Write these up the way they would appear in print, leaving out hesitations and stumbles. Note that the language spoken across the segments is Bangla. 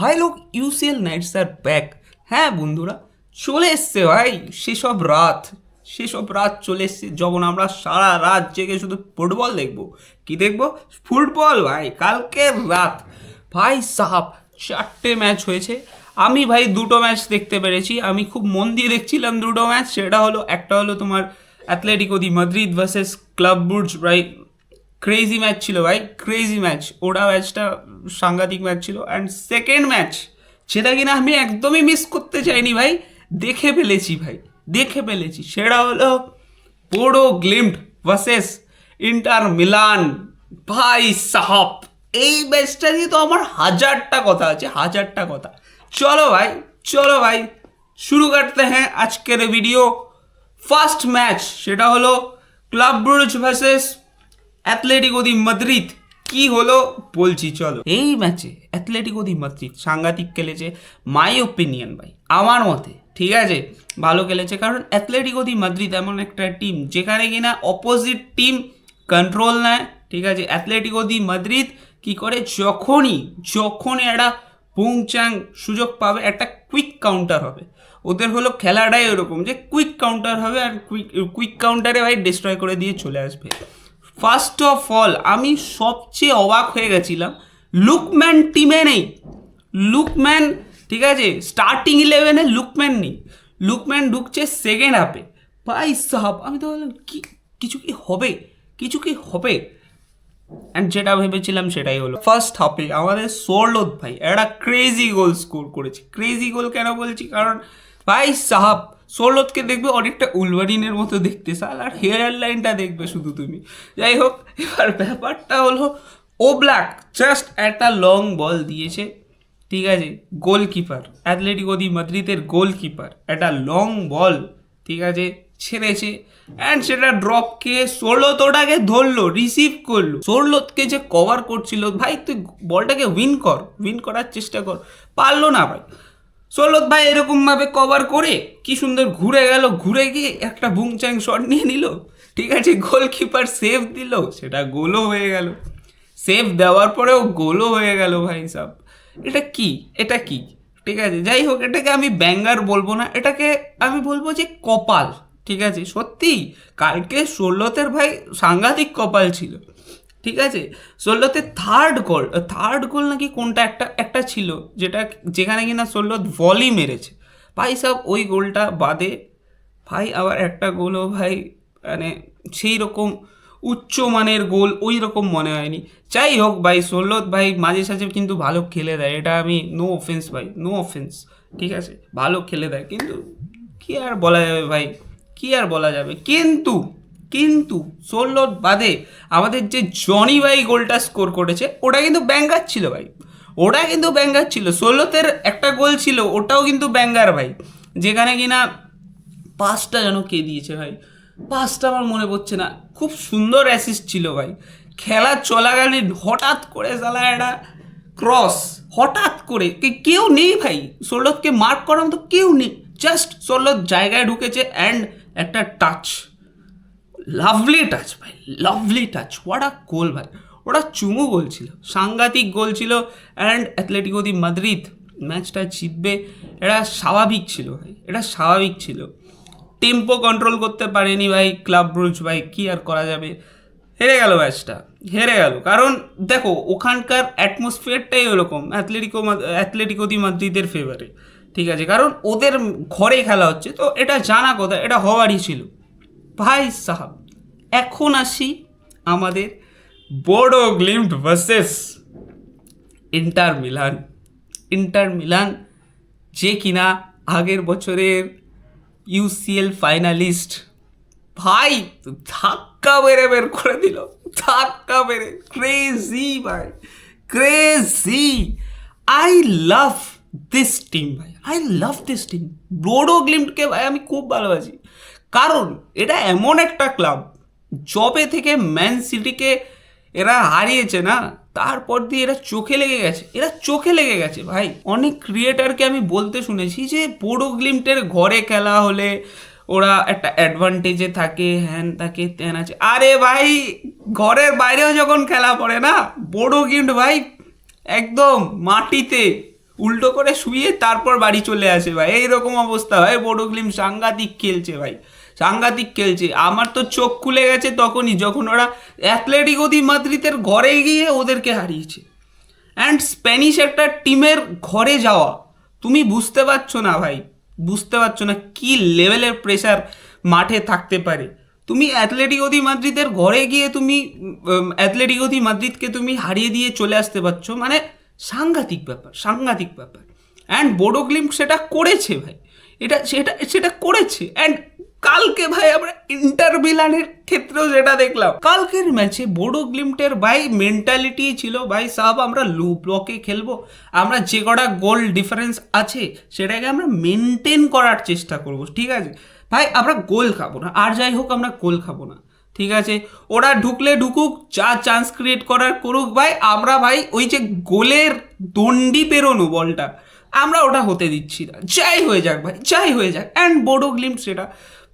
হাই লোক, ইউসিএল নাইটস আর ব্যাক। হ্যাঁ বন্ধুরা, চলে এসছে ভাই সেসব রাত চলে এসছে যখন আমরা সারা রাত জেগে শুধু ফুটবল দেখবো। কি দেখবো? ফুটবল ভাই। কালকের রাত ভাই সাহাব 4টে ম্যাচ হয়েছে। আমি ভাই দুটো ম্যাচ দেখতে পেরেছি, আমি খুব মন দিয়ে দেখছিলাম দুটো ম্যাচ। সেটা হলো, একটা হলো তোমার অ্যাথলেটিকো দি মাদ্রিদ ভার্সেস ক্লাব ব্রুজ ভাই। ক্রেজি ম্যাচ ছিল ভাই, ক্রেজি ম্যাচ। ওটা ম্যাচটা সাংঘাতিক ম্যাচ ছিল। অ্যান্ড সেকেন্ড ম্যাচ, সেটা কিনা আমি একদমই মিস করতে চাইনি ভাই, দেখে ফেলেছি ভাই, দেখে ফেলেছি। সেটা হলো বোডো গ্লিম্ট ভার্সেস ইন্টার মিলান। ভাই সাহাব, এই ম্যাচটা নিয়ে তো আমার হাজারটা কথা আছে, হাজারটা কথা। চলো ভাই, চলো ভাই, শুরু করতে হ্যাঁ আজকের ভিডিও। ফার্স্ট ম্যাচ সেটা হলো ক্লাব ব্রুজ ভার্সেস অ্যাথলেটিকো দি মাদ্রিদ। কি হলো বলছি চলো। এই ম্যাচে অ্যাথলেটিকো দি মাদ্রিদ সাংঘাতিক খেলেছে, মাই ওপিনিয়ন ভাই, আমার মতে। ঠিক আছে, ভালো খেলেছে, কারণ অ্যাথলেটিকো দি মাদ্রিদ এমন একটা টিম যেখানে কিনা অপোজিট টিম কন্ট্রোল নেয়। ঠিক আছে, অ্যাথলেটিকো দি মাদ্রিদ কি করে, যখনই একটা পুংচাং সুযোগ পাবে, একটা কুইক কাউন্টার হবে। ওদের হলো খেলাটাই ওরকম যে কুইক কাউন্টার হবে, আর কুইক কাউন্টারে ভাই ডিস্ট্রয় করে দিয়ে চলে আসবে। ফার্স্ট অফ অল আমি সবচেয়ে অবাক হয়ে গেছিলাম, লুকম্যান টিমে নেই। লুকম্যান, ঠিক আছে, স্টার্টিং 11-এ লুকম্যান নেই। লুকম্যান ঢুকছে সেকেন্ড হাফে। ভাই সাহাব, আমি তো বললাম কি কিছু কি হবে, কিছু কি হবে। অ্যান্ড যেটা ভেবেছিলাম সেটাই হলো। ফার্স্ট হাফে আমাদের সোরলোথ ভাই একটা ক্রেজি গোল স্কোর করেছে। ক্রেজি গোল কেন বলছি, কারণ ভাই সাহাব, সোরলোথকে দেখবে অনেকটা উলভারিনের মতো দেখতে, সাল আর হেয়ার লাইনটা দেখবে শুধু তুমি। যাই হোক, এবার ব্যাপারটা হলো ও ব্ল্যাক জাস্ট একটা লং বল দিয়েছে। ঠিক আছে, গোলকিপার, অ্যাথলেটিকো দি মাদ্রিদের গোলকিপার একটা লং বল, ঠিক আছে, ছেড়েছে। অ্যান্ড সেটা ড্রপ খেয়ে সোরলোথ ওটাকে ধরলো, রিসিভ করলো। সোরলোথকে যে কভার করছিল, ভাই তুই বলটাকে উইন করার চেষ্টা কর, পারলো না ভাই। সোরলোথ ভাই এরকমভাবে কভার করে কি সুন্দর ঘুরে গেল, ঘুরে গিয়ে একটা বুংচ্যাং শট নিয়ে নিল। ঠিক আছে, গোলকিপার সেভ দিল, সেটা গোলও হয়ে গেল। সেভ দেওয়ার পরেও গোলও হয়ে গেল ভাই সাহ। এটা কি, এটা কি? ঠিক আছে, যাই হোক, এটাকে আমি ব্যাঙ্গার বলবো না, এটাকে আমি বলবো যে কপাল। ঠিক আছে, সত্যি কালকে ষোলোতের ভাই সাংঘাতিক কপাল ছিল। ঠিক আছে, ষোলোতে থার্ড গোল নাকি কোনটা একটা একটা ছিল, যেখানে কিনা ষোলো ভলি মেরেছে ভাই সাহেব। ওই গোলটা বাদে ভাই আবার একটা গোলও ভাই, মানে সেই রকম উচ্চমানের গোল ওই রকম মনে হয়নি। যাই হোক ভাই, সোল্লোত ভাই মাঝে সাঝে কিন্তু ভালো খেলে দেয়, এটা আমি নো অফেন্স ভাই, নো অফেন্স। ঠিক আছে, ভালো খেলে দেয়, কিন্তু কি আর বলা যাবে ভাই, কি আর বলা যাবে। কিন্তু কিন্তু সোল্লোত বাদে আমাদের যে জনি ভাই গোলটা স্কোর করেছে, ওটা কিন্তু ব্যাঙ্গার ছিল ভাই, ওটা কিন্তু ব্যাঙ্গার ছিল। ষোলোতের একটা গোল ছিল, ওটাও কিন্তু ব্যাঙ্গার ভাই, যেখানে কিনা পাসটা যেন কে দিয়েছে ভাই, পাসটা আমার মনে পড়ছে না। খুব সুন্দর অ্যাসিস্ট ছিল ভাই। খেলা চলাকালীন হঠাৎ করে সালা একটা ক্রস, হঠাৎ করে কেউ নেই ভাই, সোল্লোথকে মার্ক করার মতো কেউ নেই, জাস্ট সোল্লোথ জায়গায় ঢুকেছে অ্যান্ড একটা টাচ, লাভলি টাচ ভাই, লাভলি টাচ। ওয়াট আ গোল ভাই, ওটা চুমু গোল ছিল, সাংঘাতিক গোল ছিল। অ্যান্ড অ্যাথলেটিকো দি মাদ্রিদ ম্যাচটা জিতবে, এটা স্বাভাবিক ছিল ভাই, এটা স্বাভাবিক ছিল। টেম্পো কন্ট্রোল করতে পারেনি ভাই ক্লাব ব্রুজ ভাই, কি আর করা যাবে, হেরে গেল ম্যাচটা, হেরে গেল। কারণ দেখো ওখানকার অ্যাটমসফিয়ারটাই ওরকম, অ্যাথলেটিকো দি মাদ্রিদের ফেভারে। ঠিক আছে, কারণ ওদের ঘরে খেলা হচ্ছে, তো এটা জানা কথা, এটা হওয়ারই ছিল ভাই সাহাব। এখন আসি আমাদের বোডো গ্লিম্ট ভার্সেস ইন্টার মিলান, যে কিনা আগের বছরের ইউসিএল ফাইনালিস্ট। ভাই ধাক্কা মেরে বের করে দিল, ধাক্কা মেরে, ক্রেজি ভাই, crazy. I love this team ভাই, I love this team. Bodo গ্লিম্টকে ভাই আমি খুব ভালোবাসি, কারণ এটা এমন একটা ক্লাব, জবে থেকে ম্যান সিটিকে এরা হারিয়েছে না, তারপর দিয়ে এরা চোখে লেগে গেছে, এরা চোখে লেগে গেছে ভাই। অনেক ক্রিয়েটারকে আমি বলতে শুনেছি যে বোডো গ্লিম্টের ঘরে খেলা হলে ওরা একটা অ্যাডভান্টেজে থাকে, হ্যান থাকে, ত্যান আছে। আরে ভাই, ঘরের বাইরেও যখন খেলা পড়ে না, বোডো গ্লিম্ট ভাই একদম মাটিতে উল্টো করে শুয়ে তারপর বাড়ি চলে আসে ভাই, এইরকম অবস্থা ভাই। বোডো গ্লিম্ট সাংঘাতিক খেলছে ভাই, সাংঘাতিক খেলছে। আমার তো চোখ খুলে গেছে তখনই, যখন ওরা অ্যাথলেটিকো দি মাদ্রিদের ঘরে গিয়ে ওদেরকে হারিয়েছে। অ্যান্ড স্প্যানিশ একটা টিমের ঘরে যাওয়া, তুমি বুঝতে পারছো না ভাই, বুঝতে পারছো না কি লেভেলের প্রেশার মাঠে থাকতে পারে। তুমি অ্যাথলেটিকো দি মাদ্রিদের ঘরে গিয়ে তুমি অ্যাথলেটিকো দি মাদ্রিদকে তুমি হারিয়ে দিয়ে চলে আসতে পারছো, মানে সাংঘাতিক ব্যাপার, সাংঘাতিক ব্যাপার। অ্যান্ড বোডো গ্লিম্ট সেটা করেছে ভাই, সেটা করেছে। অ্যান্ড কালকে ভাই আমরা ইন্টার মিলানের ক্ষেত্রেও যেটা দেখলাম, কালকের ম্যাচে বোডো গ্লিম্টের ভাই মেন্টালিটি ছিল ভাই সাহেব আমরা লো ব্লকে খেলবো, আমরা যে কটা গোল ডিফারেন্স আছে সেটাকে আমরা মেনটেন করার চেষ্টা করব, ঠিক আছে ভাই, আমরা গোল খাবো না, আর যাই হোক আমরা গোল খাবো না, ঠিক আছে। ওরা ঢুকলে ঢুকুক, যা চান্স ক্রিয়েট করার করুক ভাই, আমরা ভাই ওই যে গোলের দণ্ডি পেরোনো বলটা আমরা ওটা হতে দিচ্ছি না, যাই হয়ে যাক ভাই, যাই হয়ে যাক। অ্যান্ড বোডো গ্লিম্ট সেটা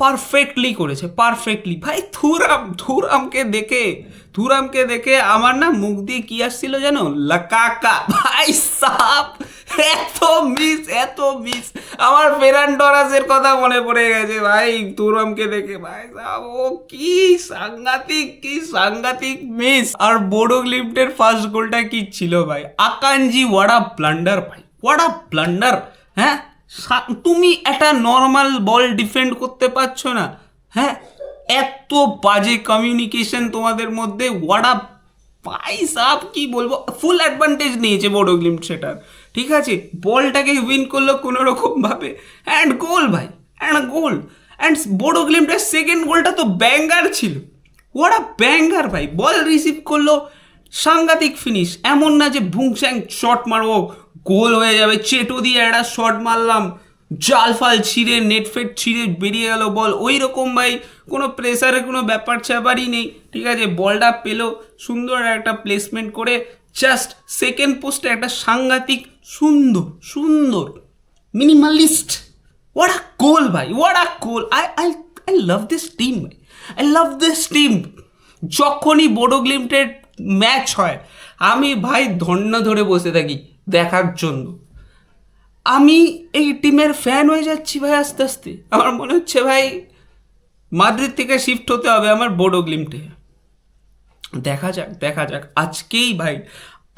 পারফেক্টলি করেছে, পারফেক্টলি ভাই। থুরামকে দেখে আমার না মুখ দিয়ে কি আসছিল জানো, লাকাকা ভাই সাপ, এত মিস আমার ফেরান টরাসের কথা মনে পড়ে গেছে ভাই থুরামকে দেখে, ভাই সাপ ও কি সাংঘাতিক মিস। আর বোডো গ্লিম্টের ফার্স্ট গোলটা কি ছিল ভাই, আকানজি ওয়াট আ ব্লান্ডার ভাই, হোয়াট আ ব্লান্ডার। হ্যাঁ, তুমি একটা নর্মাল বল ডিফেন্ড করতে পারছো না, হ্যাঁ, এত বাজে কমিউনিকেশন তোমাদের মধ্যে, হোয়াট আ ভাই সাব, কি বলবো, ফুল অ্যাডভান্টেজ নিয়েছে বোডো গ্লিম্ট সেটার, ঠিক আছে, বলটাকে উইন করলো কোনো রকম ভাবে, অ্যান্ড গোল ভাই, অ্যান্ড গোল। অ্যান্ড বোডো গ্লিম্টের সেকেন্ড গোলটা তো ব্যাঙ্গার ছিল, হোয়াট আ ব্যাঙ্গার ভাই, বল রিসিভ করলো, সাংঘাতিক ফিনিশ, এমন না যে ভুংস্যাং শট মারবো গোল হয়ে যাবে, চেটো দিয়ে একটা শট মারলাম, জাল ফাল ছিঁড়ে নেট ফেট ছিঁড়ে বেরিয়ে গেল বল, ওই রকম ভাই কোনো প্রেসারের কোনো ব্যাপার স্যাপারই নেই, ঠিক আছে। বলটা পেলো সুন্দর একটা প্লেসমেন্ট করে, জাস্ট সেকেন্ড পোস্টে একটা সাংঘাতিক সুন্দর মিনিমালিস্ট, হোয়াট আ গোল ভাই, what a goal. I love this team ভাই, আই লাভ দিস টিম। যখনই বোডো গ্লিম্টের ম্যাচ হয় আমি ভাই ধন্য ধরে বসে থাকি দেখার জন্য। আমি এই টিমের ফ্যান হয়ে যাচ্ছি ভাই আস্তে আস্তে, আমার মনে হচ্ছে ভাই মাদ্রিদ থেকে শিফট হতে হবে আমার বোডো গ্লিম্টে। দেখা যাক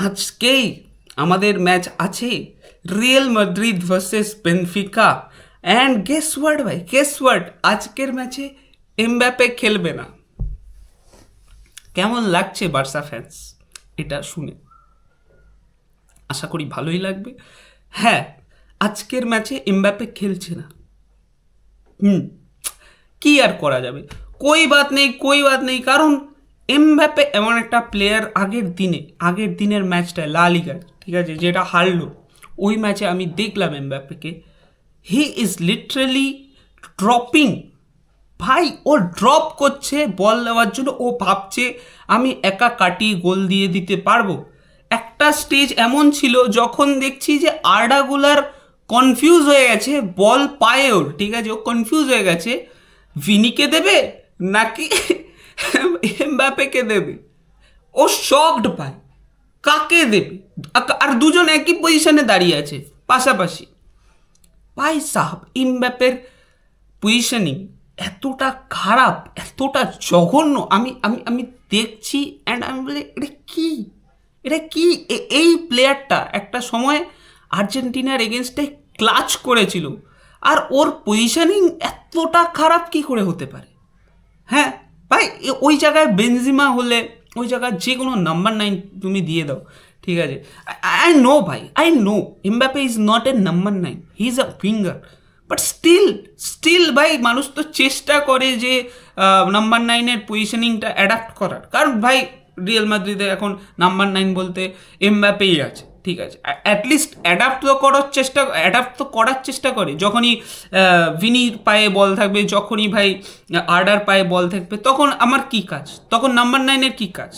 আজকেই আমাদের ম্যাচ আছে real Madrid versus Benfica. And guess what, আজকের ম্যাচে এমবাপ্পে খেলবে না। কেমন লাগছে বার্সা ফ্যান্স এটা শুনে? আশা করি ভালোই লাগবে। হ্যাঁ, আজকের ম্যাচে এমবাপ্পে খেলছে না, কি আর করা যাবে, কোই বাত নেই, কারণ এমবাপ্পে এমন একটা প্লেয়ার, আগের দিনের ম্যাচটা লা লিগার, ঠিক আছে, যেটা হারলো, ওই ম্যাচে আমি দেখলাম এমবাপ্পেকে, হি ইজ লিটারালি ড্রপিং ভাই, ও ড্রপ করছে বল দেওয়ার জন্য, ও ভাবছে আমি একা কাটিয়ে গোল দিয়ে দিতে পারবো। একটা স্টেজ এমন ছিল যখন দেখছি যে আর্ডা গুলার কনফিউজ হয়ে গেছে, বল পায়ে ওর, ঠিক আছে, ও কনফিউজ হয়ে গেছে ভিনিকে দেবে নাকি এমবাপ্পেকে দেবে, ও শকড পায় কাকে দেবে, আর দুজন একই পজিশনে দাঁড়িয়ে আছে পাশাপাশি। ভাই সাহেব এমবাপ্পের পজিশনিং এতটা খারাপ, এতটা জঘন্য, আমি দেখছি অ্যান্ড আমি বলি এটা কি এই প্লেয়ারটা একটা সময় আর্জেন্টিনার এগেনস্টে ক্লাচ করেছিল, আর ওর পজিশনিং এতটা খারাপ কি করে হতে পারে? হ্যাঁ ভাই, ওই জায়গায় বেনজিমা হলে, ওই জায়গায় যে কোনো নাম্বার 9 তুমি দিয়ে দাও, ঠিক আছে। I know Mbappe is not a number 9, he is a finger, but still ভাই মানুষ তো চেষ্টা করে যে নাম্বার 9-এর পজিশনিংটা অ্যাডাপ্ট করার, কারণ ভাই রিয়েল মাদ্রিদে এখন নাম্বার 9 বলতে এমবাপ্পেই আছে, ঠিক আছে, অ্যাটলিস্ট অ্যাডাপ্ট তো করার চেষ্টা করে। যখনই ভিনির পায়ে বল থাকবে, যখনই ভাই আর্ডার পায়ে বল থাকবে, তখন আমার কি কাজ, তখন নাম্বার 9-এর কি কাজ?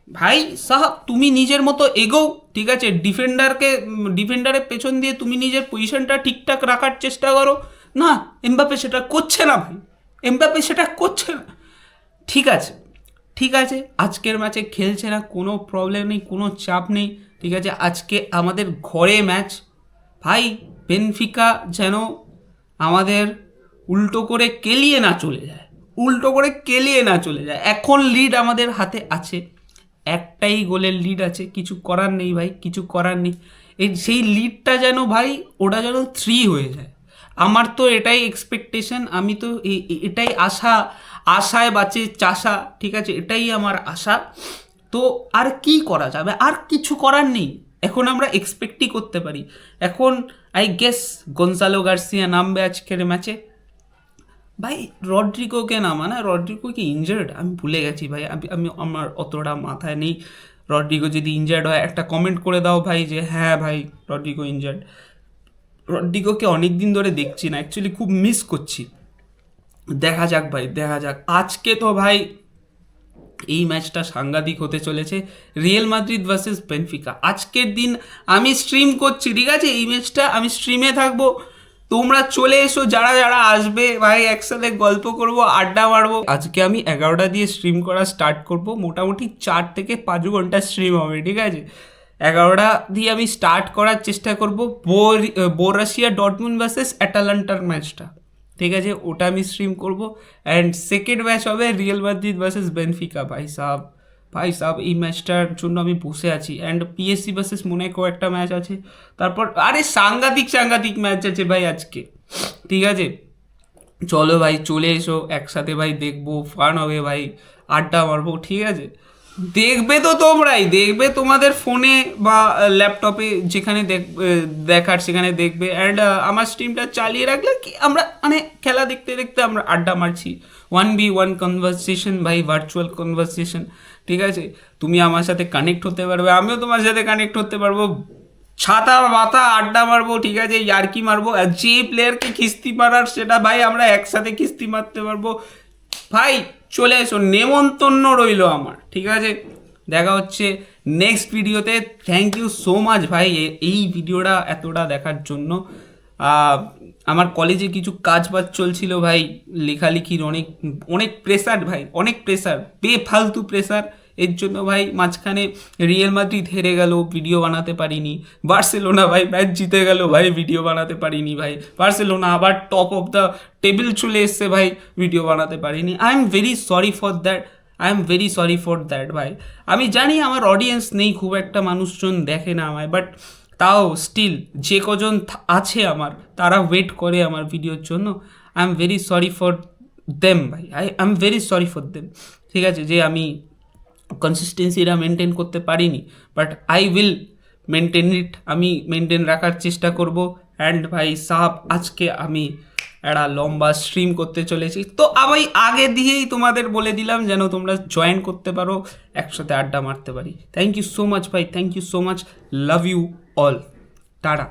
ভাই সাহাব তুমি নিজের মতো এগোও, ঠিক আছে, ডিফেন্ডারের পেছন দিয়ে তুমি নিজের পজিশনটা ঠিকঠাক রাখার চেষ্টা করো। না, এমবাপ্পে সেটা করছে না ভাই, ঠিক আছে, আজকের ম্যাচে খেলছে না, কোনো প্রবলেম নেই, কোনো চাপ নেই, ঠিক আছে, আজকে আমাদের ঘরে ম্যাচ ভাই। বেনফিকা যেন আমাদের উল্টো করে কেলিয়ে না চলে যায়, উল্টো করে কেলিয়ে না চলে যায়। এখন লিড আমাদের হাতে আছে, একটাই গোলের লিড আছে, কিছু করার নেই ভাই, কিছু করার নেই। সেই লিডটা যেন ভাই ওটা যেন 3 হয়ে যায়। আমার তো এটাই এক্সপেকটেশন, আমি তো এটাই আশায় বাঁচে চাষা, ঠিক আছে, এটাই আমার আশা। তো আর কি করা যাবে, আর কিছু করার নেই। এখন আমরা এক্সপেক্টই করতে পারি। এখন আই গেস গনসালো গার্সিয়া নামবে আজকের ম্যাচে ভাই। রড্রিগোকে নামা না, রড্রিগো কি ইনজার্ড আমি ভুলে গেছি ভাই, আমি আমার অতটা মাথায় নেই। রড্রিগো যদি ইনজার্ড হয় একটা কমেন্ট করে দাও ভাই যে হ্যাঁ ভাই রড্রিগো ইনজার্ড। রড্রিগোকে অনেক দিন ধরে দেখছি না, অ্যাকচুয়ালি খুব মিস করছি। দেখা যাক ভাই, দেখা যাক। আজকে তো ভাই এই ম্যাচটা সাংঘাতিক হতে চলেছে, রিয়েল মাদ্রিদ ভার্সেস বেনফিকা। আজকের দিন আমি স্ট্রিম করছি, ঠিক আছে, এই ম্যাচটা আমি স্ট্রিমে থাকবো। তোমরা চলে এসো, যারা যারা আসবে ভাই, একসাথে গল্প করব, আড্ডা মারবো। আজকে আমি 11টা দিয়ে স্ট্রিম করা স্টার্ট করব, মোটামুটি 4 থেকে 5 ঘন্টা স্ট্রিম হবে, ঠিক আছে। 11টা দিয়ে আমি স্টার্ট করার চেষ্টা করব বোরাসিয়া ডর্টমুন্ড ভার্সেস অ্যাটালান্টার ম্যাচটা, ঠিক আছে, ওটা আমি স্ট্রিম করব। অ্যান্ড সেকেন্ড ম্যাচ হবে রিয়েল মাদ্রিদ ভার্সেস বেনফিকা। ভাই সাব, ভাই সাব, এই ম্যাচটার জন্য আমি বসে আছি। অ্যান্ড পিএসসি ভার্সেস মোনাকো একটা ম্যাচ আছে, তারপর আরে সাংঘাতিক ম্যাচ আছে ভাই আজকে, ঠিক আছে। চলো ভাই, চলে এসো একসাথে ভাই, দেখবো, ফান হবে ভাই, আড্ডা মারবো, ঠিক আছে। দেখবে তো তোমরাই, দেখবে তোমাদের ফোনে বা ল্যাপটপে, যেখানে দেখার সেখানে দেখবে। অ্যান্ড আমার স্ট্রিমটা চালিয়ে রাখলে কি আমরা মানে খেলা দেখতে দেখতে আমরা আড্ডা মারছি, 1v1 কনভারসেশন ভাই, ভার্চুয়াল কনভারসেশন, ঠিক আছে। তুমি আমার সাথে কানেক্ট হতে পারবে, আমিও তোমার সাথে কানেক্ট হতে পারবো, ছাতা মাথা আড্ডা মারবো, ঠিক আছে, ইয়ার্কি মারবো। আর যে প্লেয়ারকে কিস্তি মারার সেটা ভাই আমরা একসাথে কিস্তি মারতে পারবো ভাই। চলে এসো, নেমন্তন্ন রইল আমার, ঠিক আছে। দেখা হচ্ছে নেক্সট ভিডিওতে। থ্যাংক ইউ সো মাচ ভাই এই ভিডিওটা এতটা দেখার জন্য। আমার কলেজে কিছু কাজ বাজ চলছিল ভাই, লেখালেখির অনেক অনেক প্রেসার ভাই, অনেক প্রেসার, বেফালতু প্রেসার। এর জন্য ভাই মাঝখানে রিয়েল মাদ্রিদ হেরে গেল, ভিডিও বানাতে পারিনি। বার্সেলোনা ভাই ম্যাচ জিতে গেল ভাই, ভিডিও বানাতে পারিনি ভাই। বার্সেলোনা আবার টপ অফ দ্য টেবিল চলে এসছে ভাই, ভিডিও বানাতে পারিনি। I am very sorry for that, I am very sorry for that ভাই। আমি জানি আমার অডিয়েন্স নেই, খুব একটা মানুষজন দেখে না আমায়, বাট তাও স্টিল যে কজন আছে আমার, তারা ওয়েট করে আমার ভিডিওর জন্য। I am very sorry for them ভাই, I am very sorry for them, ঠিক আছে, যে আমি কনসিস্টেন্সিটা মেনটেন করতে পারিনি। But I will maintain it, আমি মেনটেন রাখার চেষ্টা করব। অ্যান্ড ভাই সাহাব, আজকে আমি একটা লম্বা স্ট্রিম করতে চলেছি, তো আমি আগে দিয়েই তোমাদের বলে দিলাম যেন তোমরা জয়েন করতে পারো, একসাথে আড্ডা মারতে পারি। থ্যাংক ইউ সো মাচ ভাই, thank you so much, love you all, tata.